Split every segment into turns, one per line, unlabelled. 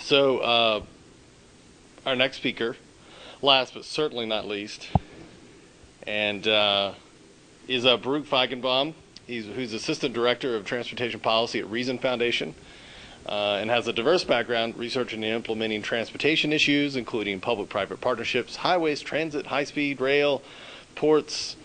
So our next speaker, last but certainly not least, and is Baruch Feigenbaum. Who's Assistant Director of Transportation Policy at Reason Foundation, and has a diverse background researching and implementing transportation issues, including public-private partnerships, highways, transit, high-speed rail, ports,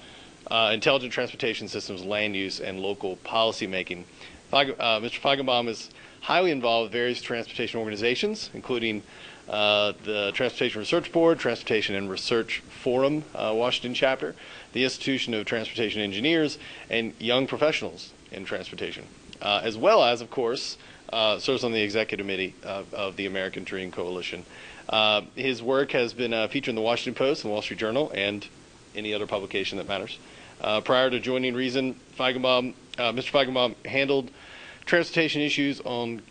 intelligent transportation systems, land use, and local policy making. Mr. Feigenbaum is highly involved with various transportation organizations, including the Transportation Research Board, Transportation and Research Forum, Washington chapter, the Institution of Transportation Engineers, and Young Professionals in Transportation, as well as, of course, serves on the executive committee of the American Dream Coalition. His work has been featured in the Washington Post and Wall Street Journal and any other publication that matters. Prior to joining Reason, Mr. Feigenbaum handled transportation issues on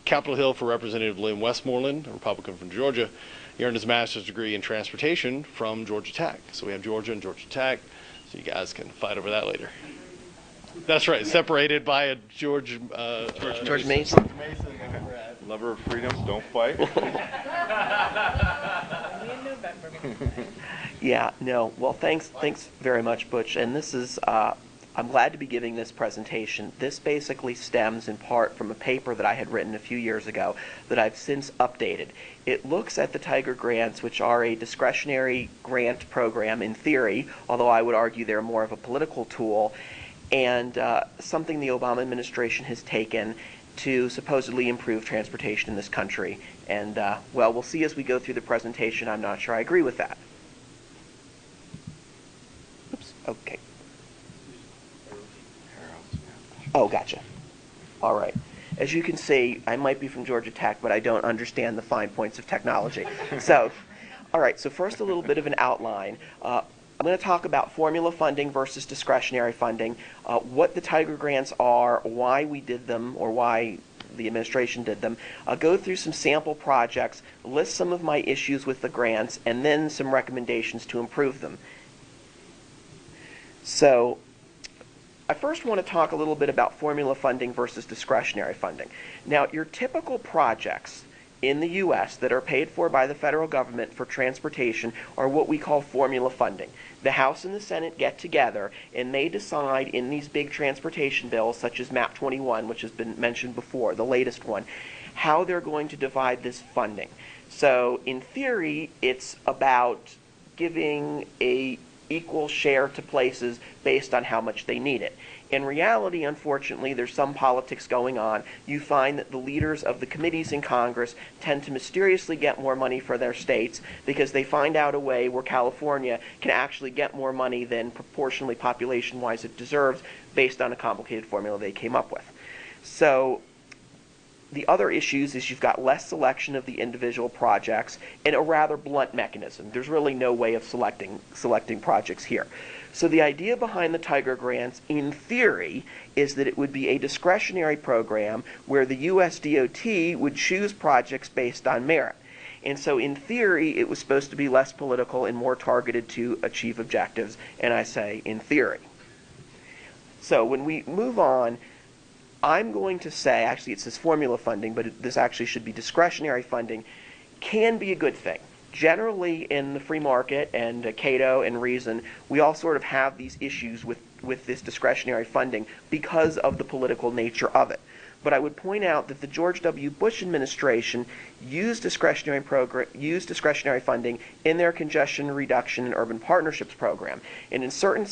Capitol Hill for Representative Lynn Westmoreland, a Republican from Georgia. He earned his master's degree in transportation from Georgia Tech. So we have Georgia and Georgia Tech, so you guys can fight over that later. That's right, separated by a George
Mason.
Lover of freedom, don't fight.
Yeah, no, well, thanks very much, Butch. And this is, I'm glad to be giving this presentation. This basically stems in part from a paper that I had written a few years ago that I've since updated. It looks at the Tiger Grants, which are a discretionary grant program in theory, although I would argue they're more of a political tool, and something the Obama administration has taken to supposedly improve transportation in this country. And, well, we'll see as we go through the presentation. I'm not sure I agree with that. Oops, okay. Oh, gotcha. All right. As you can see, I might be from Georgia Tech, but I don't understand the fine points of technology. So, all right, so first a little bit of an outline. I'm going to talk about formula funding versus discretionary funding, what the Tiger Grants are, why we did them, or why the administration did them. I'll go through some sample projects, list some of my issues with the grants, and then some recommendations to improve them. So, I first want to talk a little bit about formula funding versus discretionary funding. Now, your typical projects in the U.S. that are paid for by the federal government for transportation are what we call formula funding. The House and the Senate get together and they decide in these big transportation bills, such as MAP 21, which has been mentioned before, the latest one, how they're going to divide this funding. So, in theory, it's about giving a equal share to places based on how much they need it. In reality, unfortunately, there's some politics going on. You find that the leaders of the committees in Congress tend to mysteriously get more money for their states because they find out a way where California can actually get more money than proportionally population-wise it deserves based on a complicated formula they came up with. So the other issues is you've got less selection of the individual projects and a rather blunt mechanism. There's really no way of selecting projects here. So the idea behind the Tiger Grants, in theory, is that it would be a discretionary program where the US DOT would choose projects based on merit. And so in theory, it was supposed to be less political and more targeted to achieve objectives, and I say in theory. So when we move on, I'm going to say, actually it says formula funding, but this actually should be discretionary funding, can be a good thing. Generally in the free market and Cato and Reason, we all sort of have these issues with this discretionary funding because of the political nature of it. But I would point out that the George W. Bush administration used discretionary funding in their congestion reduction and urban partnerships program. And in certain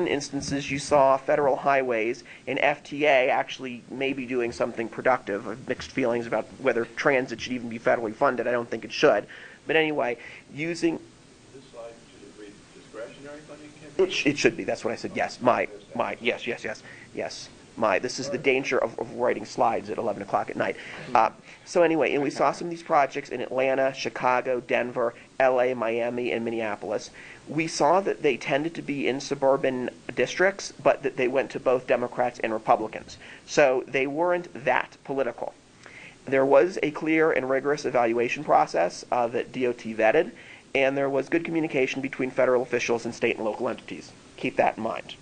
instances, you saw federal highways and FTA actually maybe doing something productive. I have mixed feelings about whether transit should even be federally funded. I don't think it should. But anyway, using
This slide should read discretionary funding.
it should be. That's what I said. Yes, yes. This is the danger of writing slides at 11 o'clock at night. So anyway, and we saw some of these projects in Atlanta, Chicago, Denver, LA, Miami, and Minneapolis. We saw that they tended to be in suburban districts, but that they went to both Democrats and Republicans. So they weren't that political. There was a clear and rigorous evaluation process that DOT vetted, and there was good communication between federal officials and state and local entities. Keep that in mind.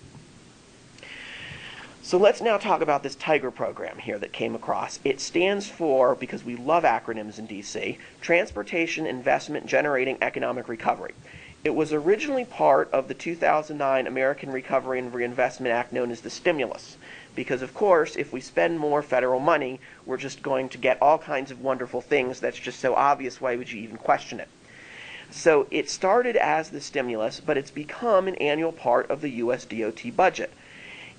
So let's now talk about this TIGER program here that came across. It stands for, because we love acronyms in DC, Transportation Investment Generating Economic Recovery. It was originally part of the 2009 American Recovery and Reinvestment Act known as the stimulus. Because, of course, if we spend more federal money, we're just going to get all kinds of wonderful things. That's just so obvious. Why would you even question it? So it started as the stimulus, but it's become an annual part of the U.S. DOT budget.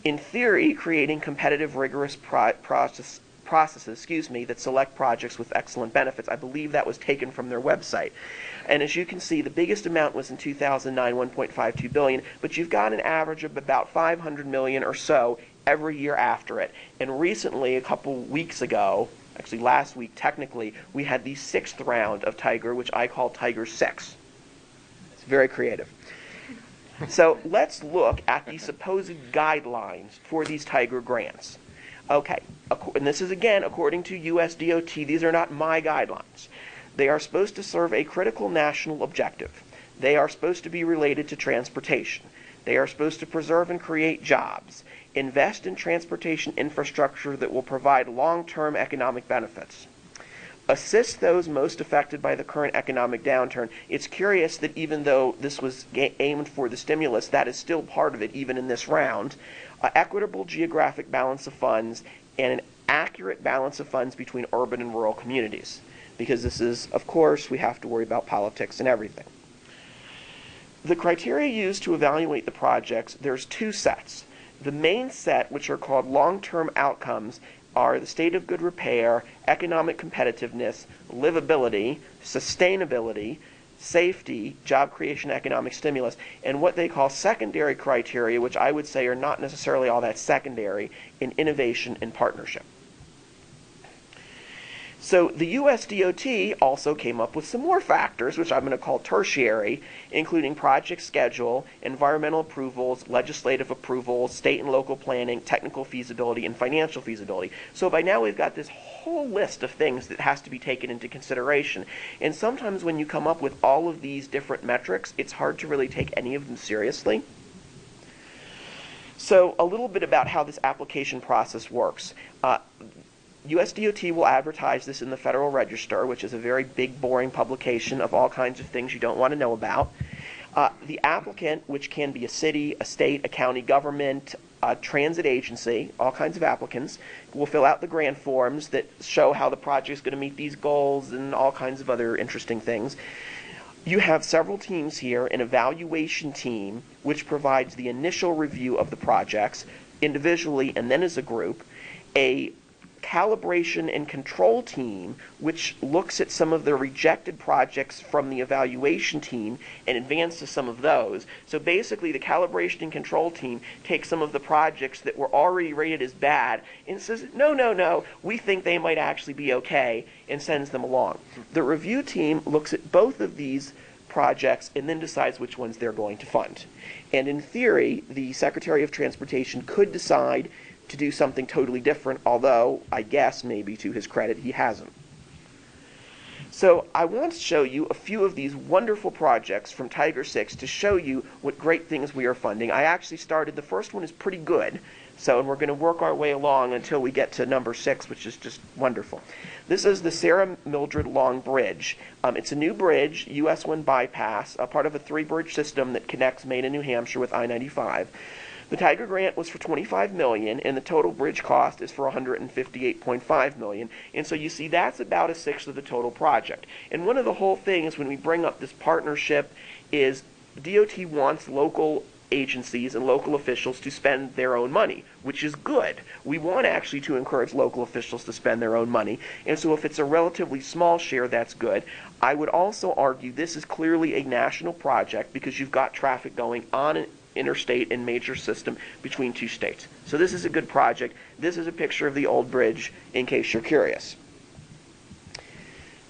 In theory, creating competitive, rigorous processes that select projects with excellent benefits. I believe that was taken from their website. And as you can see, the biggest amount was in 2009, $1.52 billion, but you've got an average of about $500 million or so every year after it. And recently, a couple weeks ago, actually last week technically, we had the 6th round of TIGER, which I call TIGER 6. It's very creative. So let's look at the supposed guidelines for these TIGER grants. Okay, and this is again according to US DOT. These are not my guidelines. They are supposed to serve a critical national objective. They are supposed to be related to transportation. They are supposed to preserve and create jobs, invest in transportation infrastructure that will provide long-term economic benefits, assist those most affected by the current economic downturn. It's curious that even though this was aimed for the stimulus, that is still part of it, even in this round. Equitable geographic balance of funds and an accurate balance of funds between urban and rural communities. Because this is, of course, we have to worry about politics and everything. The criteria used to evaluate the projects, there's 2 sets. The main set, which are called long-term outcomes, are the state of good repair, economic competitiveness, livability, sustainability, safety, job creation, economic stimulus, and what they call secondary criteria, which I would say are not necessarily all that secondary, in innovation and partnership. So the US DOT also came up with some more factors, which I'm going to call tertiary, including project schedule, environmental approvals, legislative approvals, state and local planning, technical feasibility, and financial feasibility. So by now we've got this whole list of things that has to be taken into consideration. And sometimes when you come up with all of these different metrics, it's hard to really take any of them seriously. So a little bit about how this application process works. US DOT will advertise this in the Federal Register, which is a very big, boring publication of all kinds of things you don't want to know about. The applicant, which can be a city, a state, a county government, a transit agency, all kinds of applicants, will fill out the grant forms that show how the project is going to meet these goals and all kinds of other interesting things. You have several teams here, an evaluation team, which provides the initial review of the projects individually and then as a group, a calibration and control team, which looks at some of the rejected projects from the evaluation team and advances some of those. So basically, the calibration and control team takes some of the projects that were already rated as bad and says, no, we think they might actually be okay, and sends them along. The review team looks at both of these projects and then decides which ones they're going to fund. And in theory, the Secretary of Transportation could decide to do something totally different, although I guess maybe to his credit he hasn't. So I want to show you a few of these wonderful projects from TIGER 6 to show you what great things we are funding. I actually started, the first one is pretty good, and we're going to work our way along until we get to number 6, which is just wonderful. This is the Sarah Mildred Long Bridge. It's a new bridge, US 1 bypass, a part of a 3-bridge system that connects Maine and New Hampshire with I-95. The TIGER grant was for $25 million, and the total bridge cost is for $158.5 million. And so you see that's about 1/6 of the total project. And one of the whole things when we bring up this partnership is DOT wants local agencies and local officials to spend their own money, which is good. We want actually to encourage local officials to spend their own money. And so if it's a relatively small share, that's good. I would also argue this is clearly a national project because you've got traffic going on an interstate and major system between 2 states. So this is a good project. This is a picture of the old bridge in case you're curious.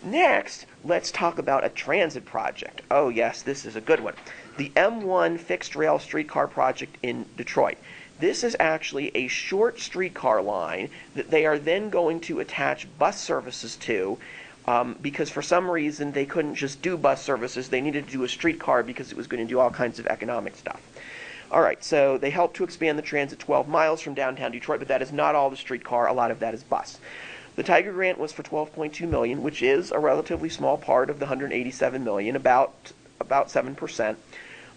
Next, let's talk about a transit project. Oh yes, this is a good one. The M1 fixed rail streetcar project in Detroit. This is actually a short streetcar line that they are then going to attach bus services to because for some reason they couldn't just do bus services. They needed to do a streetcar because it was going to do all kinds of economic stuff. All right, so they help to expand the transit 12 miles from downtown Detroit, but that is not all the streetcar. A lot of that is bus. The Tiger grant was for $12.2 million, which is a relatively small part of the $187 million, about 7%.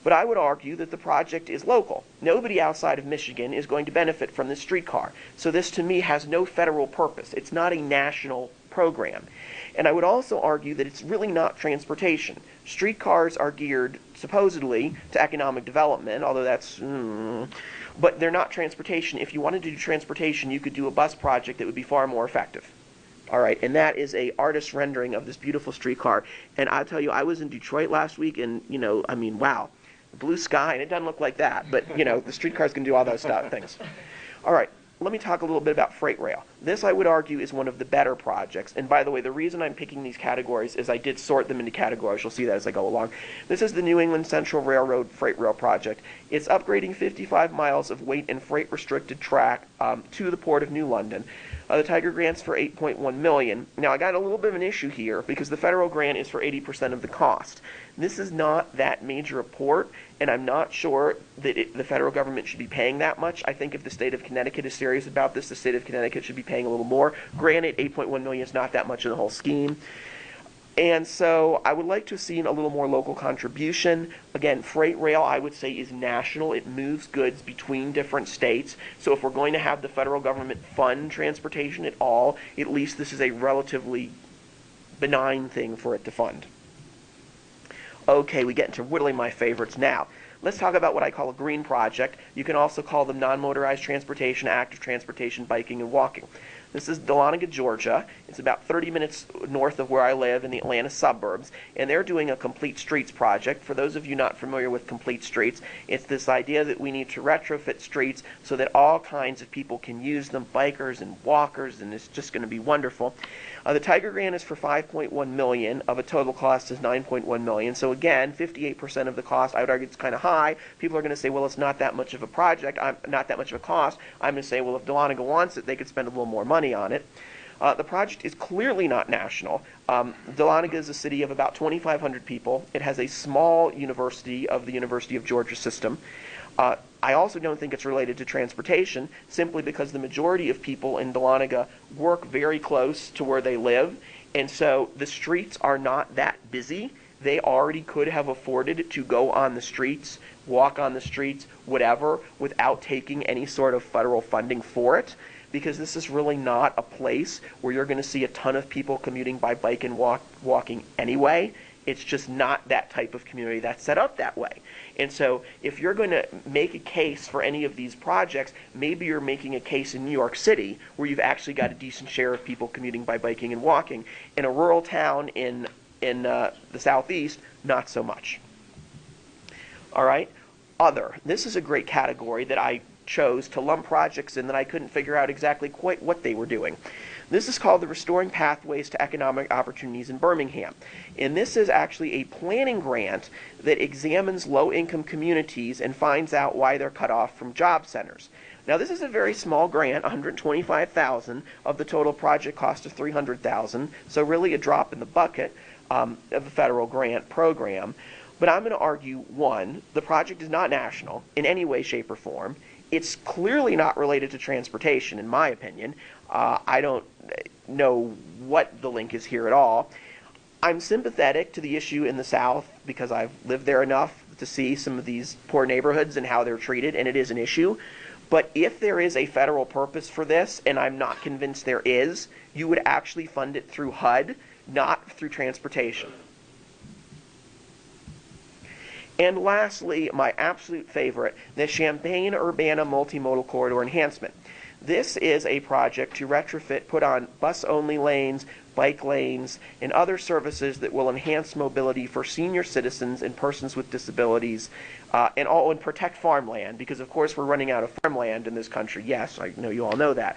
But I would argue that the project is local. Nobody outside of Michigan is going to benefit from this streetcar. So this, to me, has no federal purpose. It's not a national program. And I would also argue that it's really not transportation. Streetcars are geared, supposedly, to economic development, although that's... but they're not transportation. If you wanted to do transportation, you could do a bus project that would be far more effective. All right, and that is a artist's rendering of this beautiful streetcar. And I'll tell you, I was in Detroit last week, and, wow. Blue sky, and it doesn't look like that, but the streetcars can do all those things. All right, let me talk a little bit about freight rail. This, I would argue, is one of the better projects. And by the way, the reason I'm picking these categories is I did sort them into categories. You'll see that as I go along. This is the New England Central Railroad Freight Rail Project. It's upgrading 55 miles of weight and freight restricted track to the Port of New London. The Tiger grant's for $8.1 million. Now, I got a little bit of an issue here because the federal grant is for 80% of the cost. This is not that major a port, and I'm not sure that the federal government should be paying that much. I think if the state of Connecticut is serious about this, the state of Connecticut should be paying a little more. Granted, $8.1 million is not that much in the whole scheme. And so I would like to have seen a little more local contribution. Again, freight rail, I would say, is national. It moves goods between different states. So if we're going to have the federal government fund transportation at all, at least this is a relatively benign thing for it to fund. Okay, we get into really my favorites now. Let's talk about what I call a green project. You can also call them non-motorized transportation, active transportation, biking, and walking. This is Dahlonega, Georgia. It's about 30 minutes north of where I live in the Atlanta suburbs, and they're doing a complete streets project. For those of you not familiar with complete streets, it's this idea that we need to retrofit streets so that all kinds of people can use them, bikers and walkers, and it's just going to be wonderful. The Tiger grant is for $5.1 million of a total cost is $9.1 million. So again, 58% of the cost. I would argue it's kind of high. People are going to say, well, it's not that much of a project, not that much of a cost. I'm going to say, well, if Dahlonega wants it, they could spend a little more money on it. The project is clearly not national. Dahlonega is a city of about 2,500 people. It has a small university of the University of Georgia system. I also don't think it's related to transportation, simply because the majority of people in Dahlonega work very close to where they live, and so the streets are not that busy. They already could have afforded to go on the streets, walk on the streets, whatever, without taking any sort of federal funding for it, because this is really not a place where you're going to see a ton of people commuting by bike and walking anyway. It's just not that type of community that's set up that way. And so if you're going to make a case for any of these projects, maybe you're making a case in New York City where you've actually got a decent share of people commuting by biking and walking. In a rural town in the southeast, not so much. All right? Other. This is a great category that I chose to lump projects in that I couldn't figure out exactly quite what they were doing. This is called the Restoring Pathways to Economic Opportunities in Birmingham. And this is actually a planning grant that examines low-income communities and finds out why they're cut off from job centers. Now, this is a very small grant, $125,000 of the total project cost of $300,000, so really a drop in the bucket of the federal grant program. But I'm going to argue, one, the project is not national in any way, shape, or form. It's clearly not related to transportation, in my opinion. I don't know what the link is here at all. I'm sympathetic to the issue in the South because I've lived there enough to see some of these poor neighborhoods and how they're treated, and it is an issue. But if there is a federal purpose for this, and I'm not convinced there is, you would actually fund it through HUD, not through transportation. And lastly, my absolute favorite, the Champaign-Urbana Multimodal Corridor Enhancement. This is a project to retrofit, put on bus-only lanes, bike lanes, and other services that will enhance mobility for senior citizens and persons with disabilities, and protect farmland, because of course we're running out of farmland in this country. Yes, I know you all know that.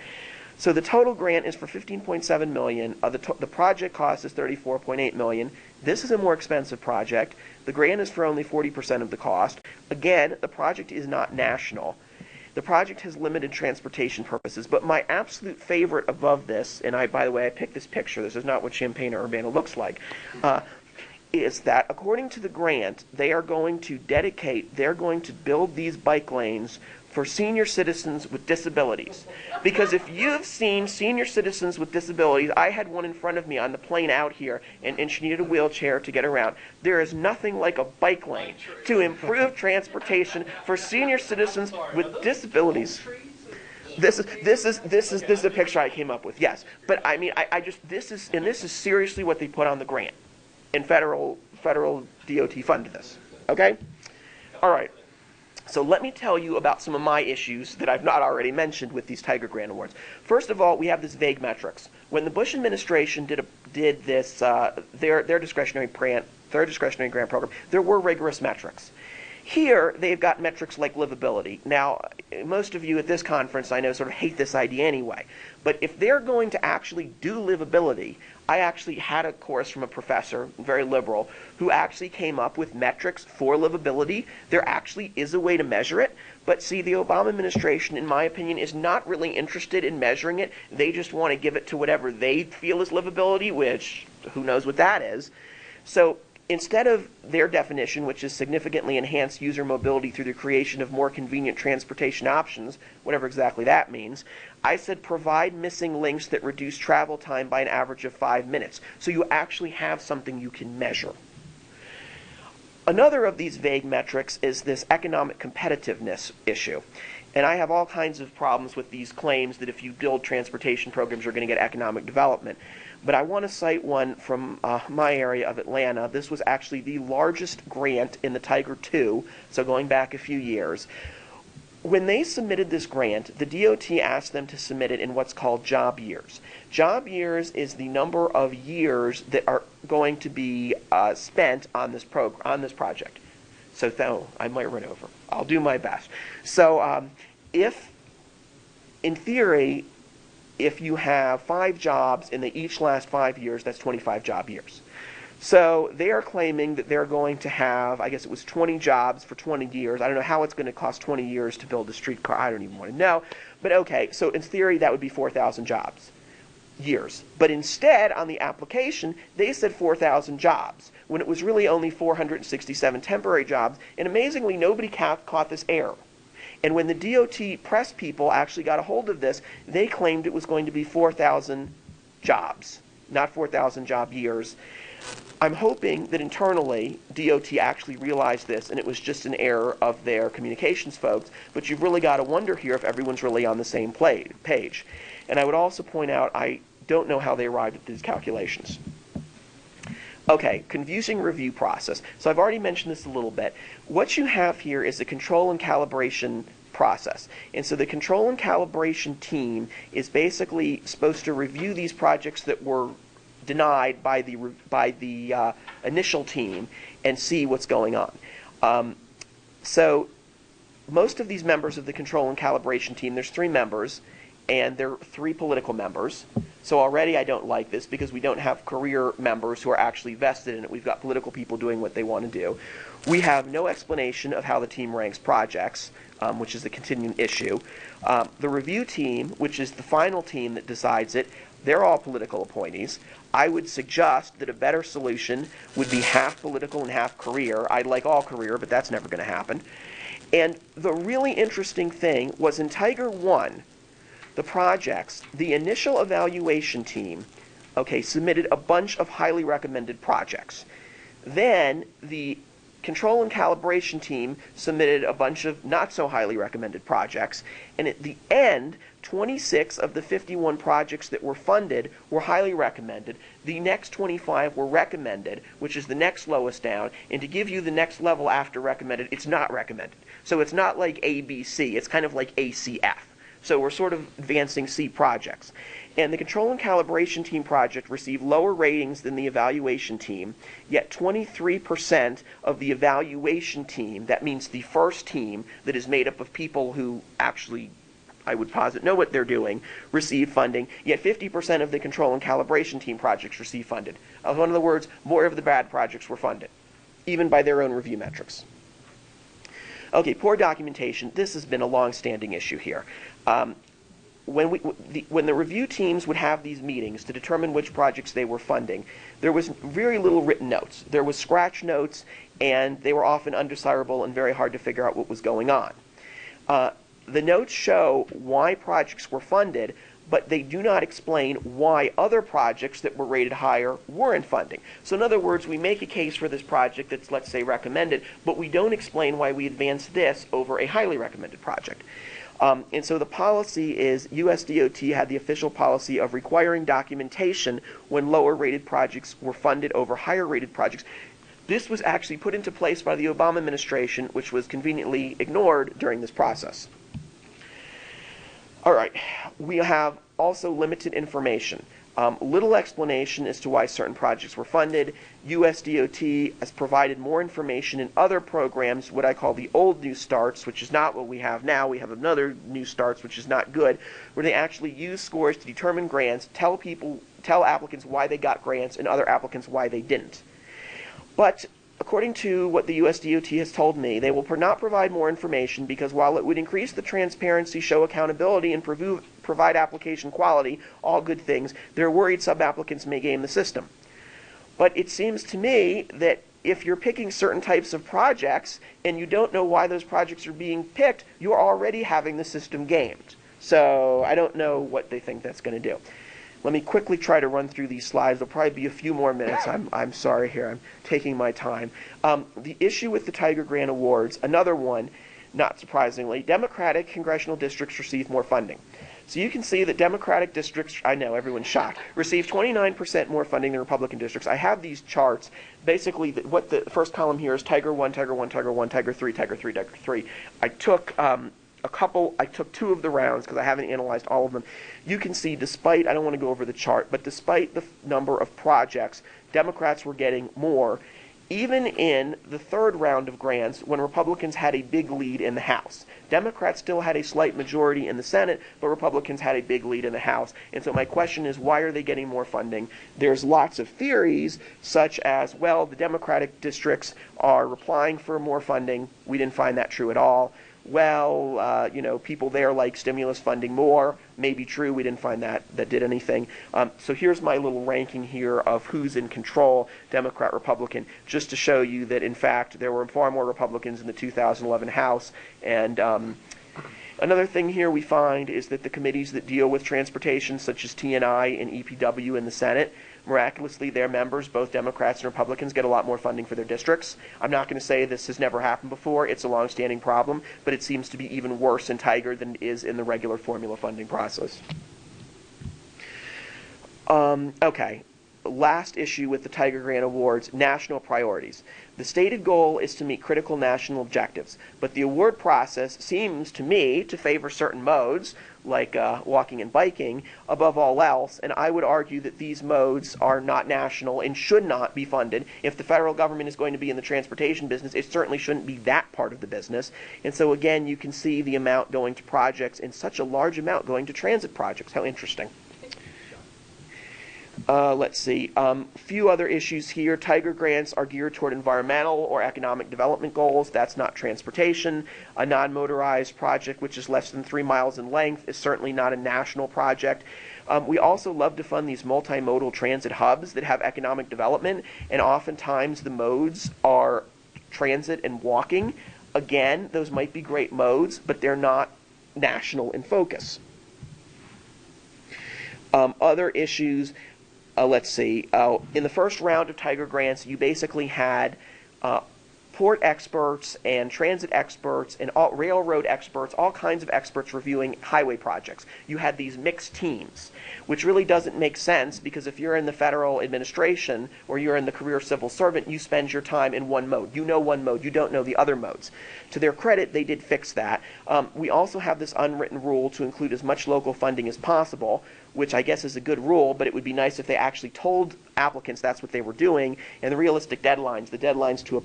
So the total grant is for $15.7 million. The project cost is $34.8 million. This is a more expensive project. The grant is for only 40% of the cost. Again, the project is not national. The project has limited transportation purposes, but my absolute favorite above this, and by the way, I picked this picture. This is not what Champaign-Urbana looks like. is that according to the grant, they're going to build these bike lanes for senior citizens with disabilities. Because if you've seen senior citizens with disabilities, I had one in front of me on the plane out here, and she needed a wheelchair to get around. There is nothing like a bike lane to improve transportation for senior citizens with disabilities. This is a picture I came up with. Yes, but I mean, this is seriously what they put on the grant, and federal DOT funded this. Okay, all right. So let me tell you about some of my issues that I've not already mentioned with these Tiger Grant Awards. First of all, we have this vague metrics. When the Bush administration did this their discretionary grant program, there were rigorous metrics. Here, they've got metrics like livability. Now, most of you at this conference, I know, sort of hate this idea anyway. But if they're going to actually do livability, I actually had a course from a professor, very liberal, who actually came up with metrics for livability. There actually is a way to measure it. But see, the Obama administration, in my opinion, is not really interested in measuring it. They just want to give it to whatever they feel is livability, which who knows what that is. So instead of their definition, which is significantly enhanced user mobility through the creation of more convenient transportation options, whatever exactly that means, I said provide missing links that reduce travel time by an average of 5 minutes. So you actually have something you can measure. Another of these vague metrics is this economic competitiveness issue. And I have all kinds of problems with these claims that if you build transportation programs, you're going to get economic development. But I want to cite one from my area of Atlanta. This was actually the largest grant in the Tiger II, so going back a few years. When they submitted this grant, the DOT asked them to submit it in what's called job years. Job years is the number of years that are going to be spent on this project. So I might run over. I'll do my best. So if, in theory, if you have 5 jobs and they each last 5 years, that's 25 job years. So they are claiming that they're going to have, I guess it was 20 jobs for 20 years. I don't know how it's going to cost 20 years to build a streetcar. I don't even want to know. But okay, so in theory, that would be 4,000 years. But instead, on the application, they said 4,000 jobs, when it was really only 467 temporary jobs. And amazingly, nobody caught this error. And when the DOT press people actually got a hold of this, they claimed it was going to be 4,000 jobs, not 4,000 job years. I'm hoping that internally DOT actually realized this and it was just an error of their communications folks, but you've really got to wonder here if everyone's really on the same page. And I would also point out I don't know how they arrived at these calculations. Okay, confusing review process. So I've already mentioned this a little bit. What you have here is a control and calibration process. And so the control and calibration team is basically supposed to review these projects that were denied by the initial team and see what's going on. So most of these members of the control and calibration team, there's 3 members, and there are 3 political members. So already I don't like this because we don't have career members who are actually vested in it. We've got political people doing what they want to do. We have no explanation of how the team ranks projects, which is a continuing issue. The review team, which is the final team that decides it, they're all political appointees. I would suggest that a better solution would be half political and half career. I'd like all career, but that's never going to happen. And the really interesting thing was in Tiger 1, the projects, the initial evaluation team, submitted a bunch of highly recommended projects. Then the control and calibration team submitted a bunch of not so highly recommended projects. And at the end, 26 of the 51 projects that were funded were highly recommended. The next 25 were recommended, which is the next lowest down. And to give you the next level after recommended, it's not recommended. So it's not like A, B, C. It's kind of like ACF. So we're sort of advancing C projects. And the control and calibration team project received lower ratings than the evaluation team, yet 23% of the evaluation team, that means the first team that is made up of people who actually, I would posit, know what they're doing, receive funding, yet 50% of the control and calibration team projects receive funded. In other words, more of the bad projects were funded, even by their own review metrics. Okay, poor documentation. This has been a long-standing issue here. when the review teams would have these meetings to determine which projects they were funding, there was very little written notes. There was scratch notes, and they were often undesirable and very hard to figure out what was going on. The notes show why projects were funded, but they do not explain why other projects that were rated higher weren't funding. So in other words, we make a case for this project that's, let's say, recommended, but we don't explain why we advance this over a highly recommended project. And so the policy is USDOT had the official policy of requiring documentation when lower rated projects were funded over higher rated projects. This was actually put into place by the Obama administration, which was conveniently ignored during this process. All right, we have also limited information. Little explanation as to why certain projects were funded. USDOT has provided more information in other programs, what I call the old New Starts, which is not what we have now. We have another New Starts, which is not good, where they actually use scores to determine grants, tell applicants why they got grants, and other applicants why they didn't. But according to what the USDOT has told me, they will not provide more information because while it would increase the transparency, show accountability, and provide application quality, all good things, they're worried sub-applicants may game the system. But it seems to me that if you're picking certain types of projects and you don't know why those projects are being picked, you're already having the system gamed. So I don't know what they think that's going to do. Let me quickly try to run through these slides. There'll probably be a few more minutes. I'm sorry here. I'm taking my time. The issue with the Tiger Grant Awards, another one, not surprisingly, Democratic congressional districts receive more funding. So you can see that Democratic districts, I know, everyone's shocked, receive 29% more funding than Republican districts. I have these charts. Basically, what the first column here is Tiger 1, Tiger 1, Tiger 1, Tiger 3, Tiger 3, Tiger 3. I took I took two of the rounds because I haven't analyzed all of them. You can see despite, I don't want to go over the chart, but despite the number of projects, Democrats were getting more, even in the third round of grants when Republicans had a big lead in the House. Democrats still had a slight majority in the Senate, but Republicans had a big lead in the House. And so my question is, why are they getting more funding? There's lots of theories, such as, well, the Democratic districts are applying for more funding. We didn't find that true at all. Well, people there like stimulus funding more. Maybe true. We didn't find that did anything. So here's my little ranking here of who's in control, Democrat, Republican, just to show you that, in fact, there were far more Republicans in the 2011 House. And another thing here we find is that the committees that deal with transportation, such as T&I and EPW in the Senate, miraculously, their members, both Democrats and Republicans, get a lot more funding for their districts. I'm not going to say this has never happened before. It's a long-standing problem, but it seems to be even worse in Tiger than it is in the regular formula funding process. Okay. Last issue with the Tiger Grant Awards, national priorities. The stated goal is to meet critical national objectives, but the award process seems to me to favor certain modes, like walking and biking, above all else, and I would argue that these modes are not national and should not be funded. If the federal government is going to be in the transportation business, it certainly shouldn't be that part of the business. And so again, you can see the amount going to projects and such a large amount going to transit projects. How interesting. Let's see. Few other issues here. Tiger grants are geared toward environmental or economic development goals. That's not transportation. A non-motorized project, which is less than 3 miles in length, is certainly not a national project. We also love to fund these multimodal transit hubs that have economic development, and oftentimes the modes are transit and walking. Again, those might be great modes, but they're not national in focus. Other issues. Let's see. In the first round of Tiger grants, you basically had port experts and transit experts and railroad experts, all kinds of experts reviewing highway projects. You had these mixed teams, which really doesn't make sense because if you're in the federal administration or you're in the career civil servant, you spend your time in one mode. You know one mode. You don't know the other modes. To their credit, they did fix that. We also have this unwritten rule to include as much local funding as possible, which I guess is a good rule, but it would be nice if they actually told applicants that's what they were doing. And the realistic deadlines, the deadlines to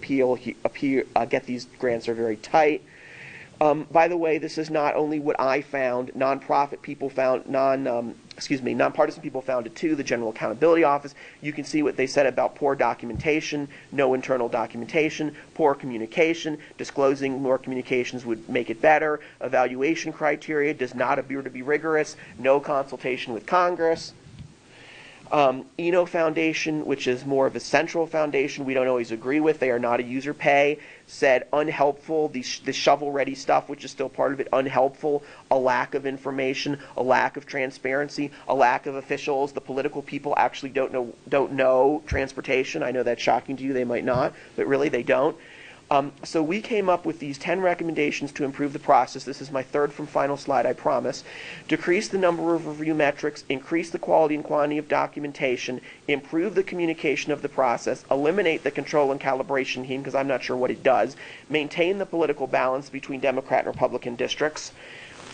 get these grants are very tight. By the way, this is not only what I found. Nonprofit people found, nonpartisan people found it too. The General Accountability Office. You can see what they said about poor documentation, no internal documentation, poor communication. Disclosing more communications would make it better. Evaluation criteria does not appear to be rigorous. No consultation with Congress. Eno Foundation, which is more of a central foundation, we don't always agree with. They are not a user pay. Said unhelpful. The shovel-ready stuff, which is still part of it, unhelpful. A lack of information, a lack of transparency, a lack of officials. The political people actually don't know transportation. I know that's shocking to you. They might not, but really they don't. So we came up with these 10 recommendations to improve the process. This is my third from final slide, I promise. Decrease the number of review metrics, increase the quality and quantity of documentation, improve the communication of the process, eliminate the control and calibration team, because I'm not sure what it does, maintain the political balance between Democrat and Republican districts,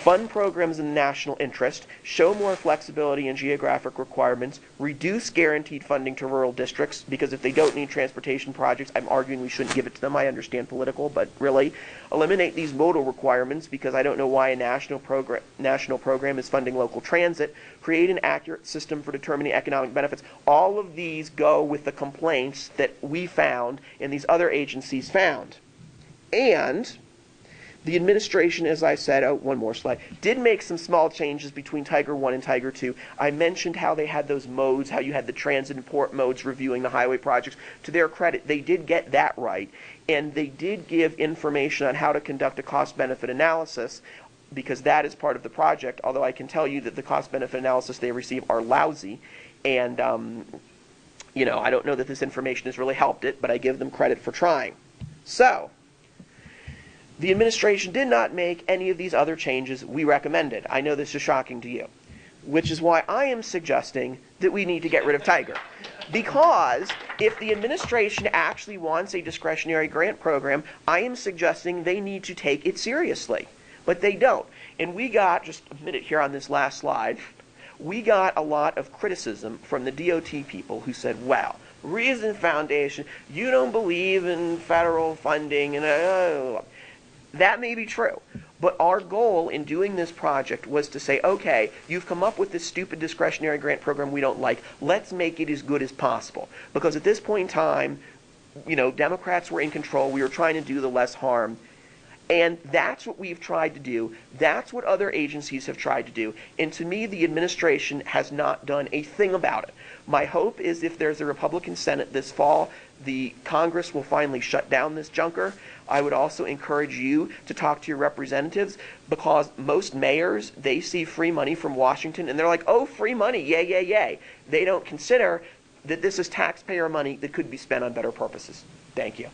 fund programs in the national interest, show more flexibility in geographic requirements, reduce guaranteed funding to rural districts, because if they don't need transportation projects, I'm arguing we shouldn't give it to them. I understand political, but really. Eliminate these modal requirements, because I don't know why a national program is funding local transit. Create an accurate system for determining economic benefits. All of these go with the complaints that we found and these other agencies found. And the administration, as I said, one more slide, did make some small changes between Tiger 1 and Tiger 2. I mentioned how they had those modes, how you had the transit and port modes reviewing the highway projects. To their credit, they did get that right. And they did give information on how to conduct a cost-benefit analysis, because that is part of the project, although I can tell you that the cost-benefit analysis they receive are lousy. And, I don't know that this information has really helped it, but I give them credit for trying. So, the administration did not make any of these other changes we recommended. I know this is shocking to you, which is why I am suggesting that we need to get rid of Tiger. Because if the administration actually wants a discretionary grant program, I am suggesting they need to take it seriously. But they don't. And we got, just a minute here on this last slide, we got a lot of criticism from the DOT people who said, well, Reason Foundation, you don't believe in federal funding, and that may be true, but our goal in doing this project was to say, okay, you've come up with this stupid discretionary grant program we don't like. Let's make it as good as possible. Because at this point in time, Democrats were in control. We were trying to do the less harm. And that's what we've tried to do. That's what other agencies have tried to do. And to me, the administration has not done a thing about it. My hope is if there's a Republican Senate this fall, the Congress will finally shut down this junker. I would also encourage you to talk to your representatives, because most mayors, they see free money from Washington and they're like, oh, free money, yay, yay, yay. They don't consider that this is taxpayer money that could be spent on better purposes. Thank you.